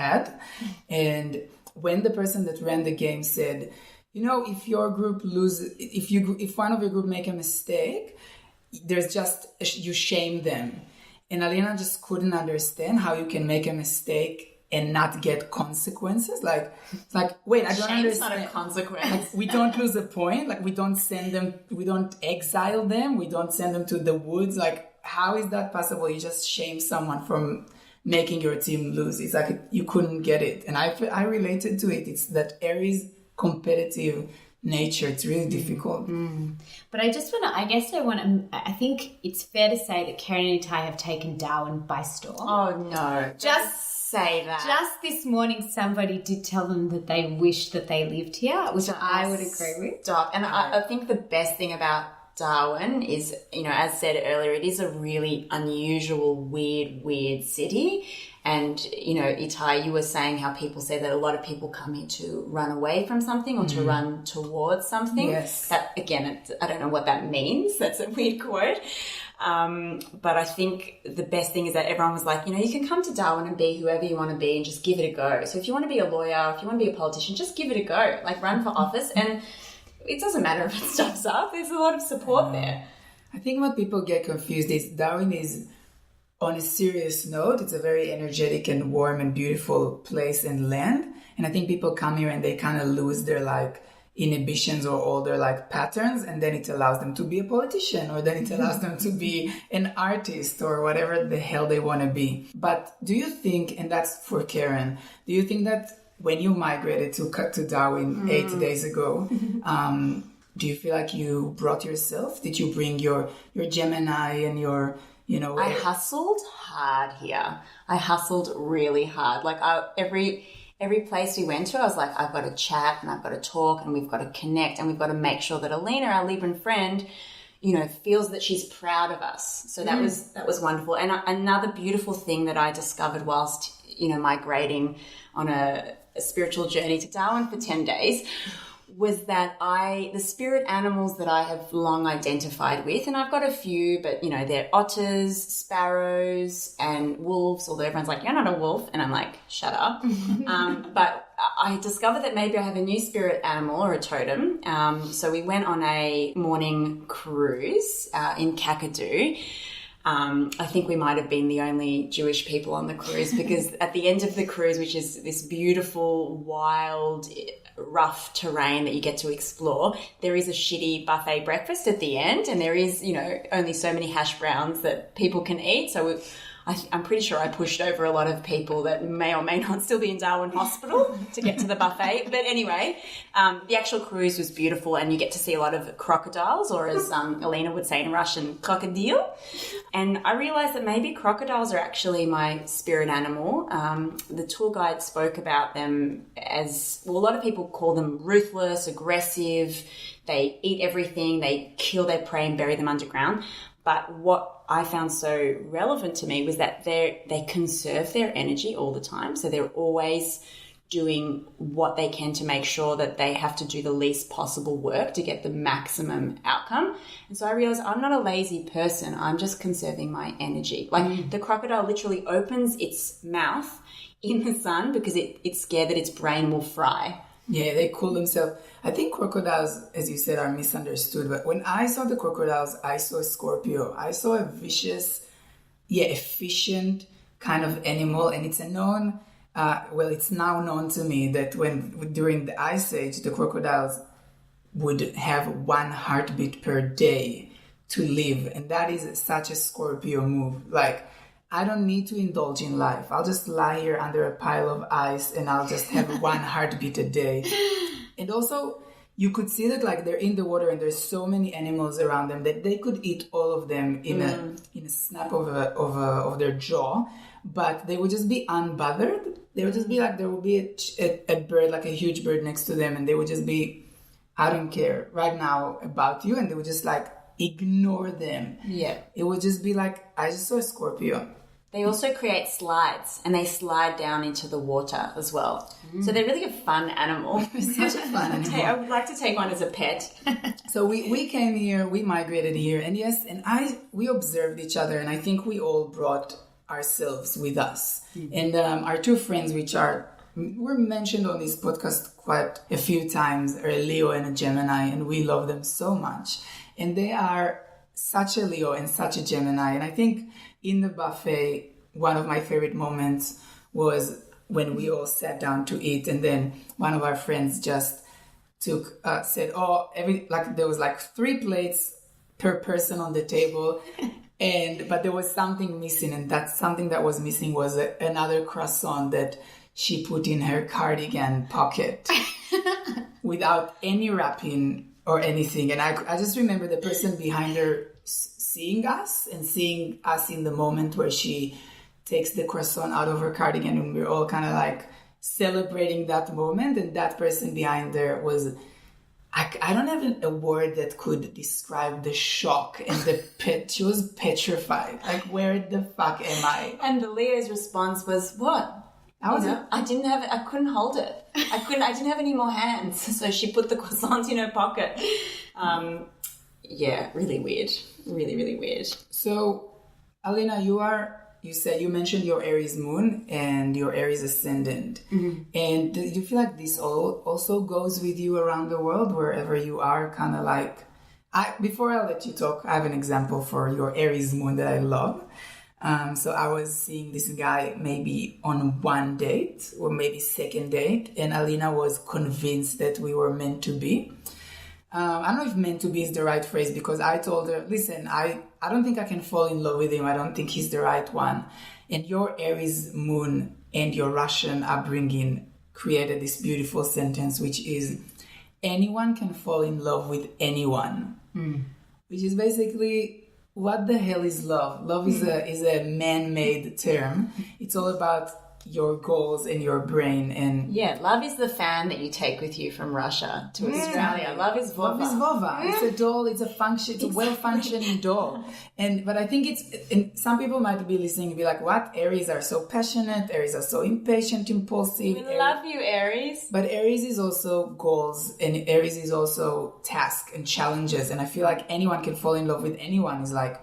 had. And when the person that ran the game said, if your group if one of your group make a mistake, there's just, you shame them. And Alina just couldn't understand how you can make a mistake and not get consequences. Like, wait, I don't Shame's understand. not a consequence. Like, we don't lose a point. Like, we don't send them, we don't exile them. We don't send them to the woods. Like, how is that possible? You just shame someone from making your team lose. It's like you couldn't get it. And I related to it. It's that Aries competitive nature. It's really difficult. But I think it's fair to say that Keren and Etai have taken Darwin by storm. Oh, no. Just say that. Just this morning, somebody did tell them that they wished that they lived here, which I would agree with. Stop. And I think the best thing about Darwin is, as said earlier, it is a really unusual, weird city. And, Etai, you were saying how people say that a lot of people come here to run away from something or to run towards something. Yes. That, again, I don't know what that means. That's a weird quote. But I think the best thing is that everyone was like, you can come to Darwin and be whoever you want to be and just give it a go. So if you want to be a lawyer, if you want to be a politician, just give it a go. Like, run for office. And it doesn't matter if it stops up. There's a lot of support there. I think what people get confused is Darwin is, on a serious note, it's a very energetic and warm and beautiful place and land. And I think people come here and they kind of lose their inhibitions or all their patterns, and then it allows them to be a politician, or then it allows them to be an artist or whatever the hell they want to be. But do you think, and that's for Keren, do you think that when you migrated to Darwin 8 days ago, do you feel like you brought yourself? Did you bring your Gemini and your I hustled hard here. I hustled really hard. Like every place we went to, I was like, I've got to chat and I've got to talk and we've got to connect and we've got to make sure that Alina, our Libran friend, feels that she's proud of us. So that was wonderful. And another beautiful thing that I discovered whilst, migrating on a spiritual journey to Darwin for 10 days was that the spirit animals that I have long identified with, and I've got a few, but, they're otters, sparrows, and wolves, although everyone's like, you're not a wolf. And I'm like, shut up. But I discovered that maybe I have a new spirit animal or a totem. So we went on a morning cruise in Kakadu. I think we might have been the only Jewish people on the cruise because at the end of the cruise, which is this beautiful, wild, rough terrain that you get to explore, there is a shitty buffet breakfast at the end, and there is, only so many hash browns that people can eat. So I'm pretty sure I pushed over a lot of people that may or may not still be in Darwin Hospital to get to the buffet. But anyway, the actual cruise was beautiful, and you get to see a lot of crocodiles, or as Alina would say in Russian, krokodil. And I realized that maybe crocodiles are actually my spirit animal. The tour guide spoke about them as, well, a lot of people call them ruthless, aggressive. They eat everything. They kill their prey and bury them underground. But what I found so relevant to me was that they conserve their energy all the time. So they're always doing what they can to make sure that they have to do the least possible work to get the maximum outcome. And so I realized I'm not a lazy person. I'm just conserving my energy. Like the crocodile literally opens its mouth in the sun because it's scared that its brain will fry. Yeah, they cool themselves. I think crocodiles, as you said, are misunderstood. But when I saw the crocodiles, I saw a Scorpio. I saw a vicious, efficient kind of animal. And it's it's now known to me that during the Ice Age, the crocodiles would have 1 heartbeat per day to live. And that is such a Scorpio move. Like, I don't need to indulge in life. I'll just lie here under a pile of ice and I'll just have 1 heartbeat a day. And also, you could see that like they're in the water and there's so many animals around them that they could eat all of them in a snap of their jaw, but they would just be unbothered. They would just be like, there would be a bird, like a huge bird next to them, and they would just be, I don't care right now about you, and they would just like ignore them. Yeah. It would just be like, I just saw a Scorpio. They also create slides, and they slide down into the water as well. So they're really a fun animal. Such a fun animal. I would like to take one as a pet. So we came here, we migrated here, and we observed each other, and I think we all brought ourselves with us. And our two friends, which were mentioned on this podcast quite a few times, are a Leo and a Gemini, and we love them so much. And they are such a Leo and such a Gemini. And I think in the buffet, one of my favorite moments was when we all sat down to eat, and then one of our friends just said, there was like 3 plates per person on the table. But there was something missing, and that something that was missing was another croissant that she put in her cardigan pocket without any wrapping or anything. And I just remember the person behind her seeing us and seeing us in the moment where she takes the croissant out of her cardigan, and we're all kind of like celebrating that moment. And that person behind there was... I don't have a word that could describe the shock and she was petrified. Like, where the fuck am I? And the Leo's response was, what? I couldn't hold it. I didn't have any more hands. So she put the croissants in her pocket. Really weird. Really, really weird. So, Alina, you mentioned your Aries moon and your Aries ascendant. Mm-hmm. And do you feel like this also goes with you around the world, wherever you are, kind of like... Before I let you talk, I have an example for your Aries moon that I love. So I was seeing this guy maybe on one date or maybe second date, and Alina was convinced that we were meant to be. I don't know if meant to be is the right phrase, because I told her, listen, I don't think I can fall in love with him. I don't think he's the right one. And your Aries moon and your Russian upbringing created this beautiful sentence, which is, anyone can fall in love with anyone. Which is basically, what the hell is love? Love is a man-made term. It's all about your goals and your brain. And love is the fan that you take with you from Russia to Australia. Love is Vova. Love is Vova. It's a doll. It's a function. It's a well-functioning doll. But I think and some people might be listening and be like, what? Aries are so passionate. Aries are so impatient, impulsive. We love you, Aries. But Aries is also goals, and Aries is also tasks and challenges. And I feel like anyone can fall in love with anyone. Is like,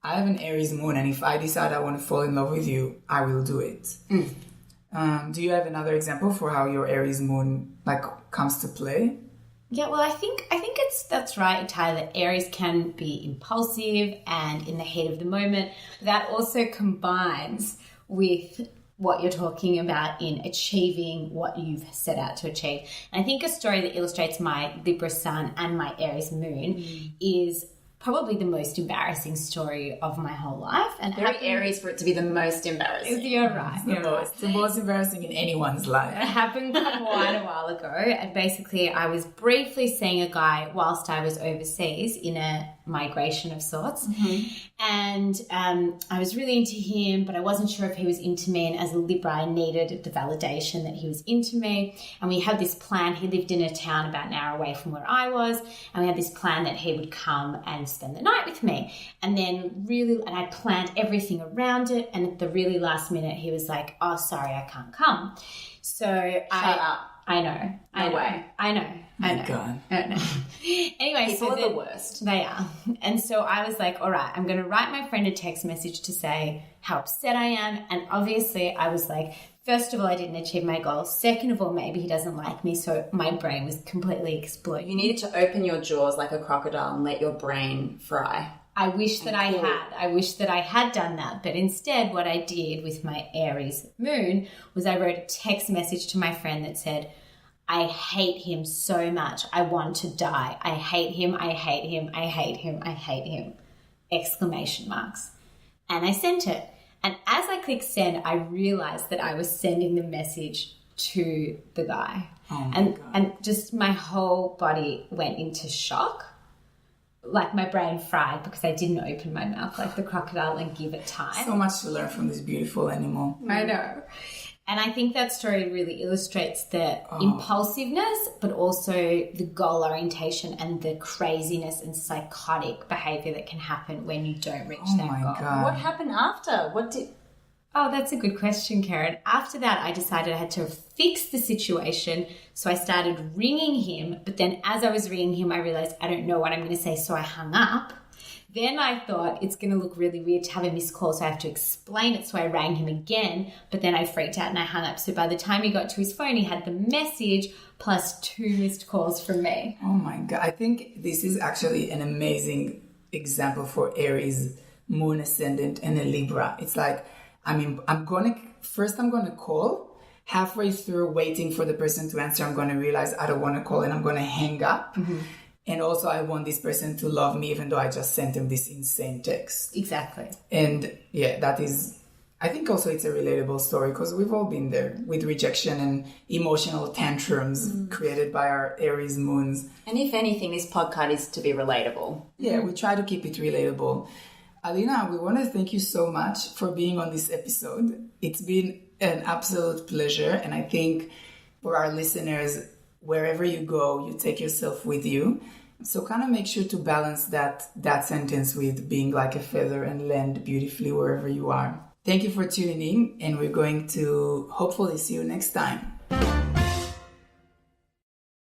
I have an Aries moon, and if I decide I want to fall in love with you, I will do it. Do you have another example for how your Aries moon comes to play? Yeah, well, I think that's right, Etai, that Aries can be impulsive and in the heat of the moment. That also combines with what you're talking about in achieving what you've set out to achieve. And I think a story that illustrates my Libra sun and my Aries moon is probably the most embarrassing story of my whole life. And very Aries for it to be the most embarrassing. You're right. It's the most embarrassing in anyone's life. It happened quite a while ago. And basically, I was briefly seeing a guy whilst I was overseas in a migration of sorts. And I was really into him, but I wasn't sure if he was into me. And as a Libra, I needed the validation that he was into me. And we had this plan. He lived in a town about an hour away from where I was. And we had this plan that he would come and spend the night with me. And then and I planned everything around it. And at the really last minute, he was like, oh, sorry, I can't come. So Shut up. I know. No way. I know. God. Anyway, people are the worst. They are. And so I was like, all right, I'm going to write my friend a text message to say how upset I am. And obviously I was like, first of all, I didn't achieve my goal. Second of all, maybe he doesn't like me. So my brain was completely exploding. You needed to open your jaws like a crocodile and let your brain fry. I wish that I had done that. But instead, what I did with my Aries moon was I wrote a text message to my friend that said, I hate him so much. I want to die. I hate him. I hate him. I hate him. I hate him. Exclamation marks. And I sent it. And as I clicked send, I realized that I was sending the message to the guy. Oh my God. And just my whole body went into shock. Like my brain fried because I didn't open my mouth like the crocodile and give it time. So much to learn from this beautiful animal. I know. And I think that story really illustrates the impulsiveness, but also the goal orientation and the craziness and psychotic behavior that can happen when you don't reach that goal. God. What happened after? Oh, that's a good question, Keren. After that, I decided I had to fix the situation. So I started ringing him. But then as I was ringing him, I realized I don't know what I'm going to say. So I hung up. Then I thought it's going to look really weird to have a missed call, so I have to explain it. So I rang him again, but then I freaked out and I hung up. So by the time he got to his phone, he had the message plus 2 missed calls from me. Oh my God. I think this is actually an amazing example for Aries, Moon Ascendant, and a Libra. It's like, I'm going to call. Halfway through waiting for the person to answer, I'm going to realize I don't want to call and I'm going to hang up. Mm-hmm. And also, I want this person to love me, even though I just sent him this insane text. Exactly. And yeah, that is, I think also it's a relatable story because we've all been there with rejection and emotional tantrums created by our Aries moons. And if anything, this podcast is to be relatable. Yeah, we try to keep it relatable. Alina, we want to thank you so much for being on this episode. It's been an absolute pleasure. And I think for our listeners, wherever you go, you take yourself with you. So kind of make sure to balance that sentence with being like a feather and land beautifully wherever you are. Thank you for tuning in, and we're going to hopefully see you next time.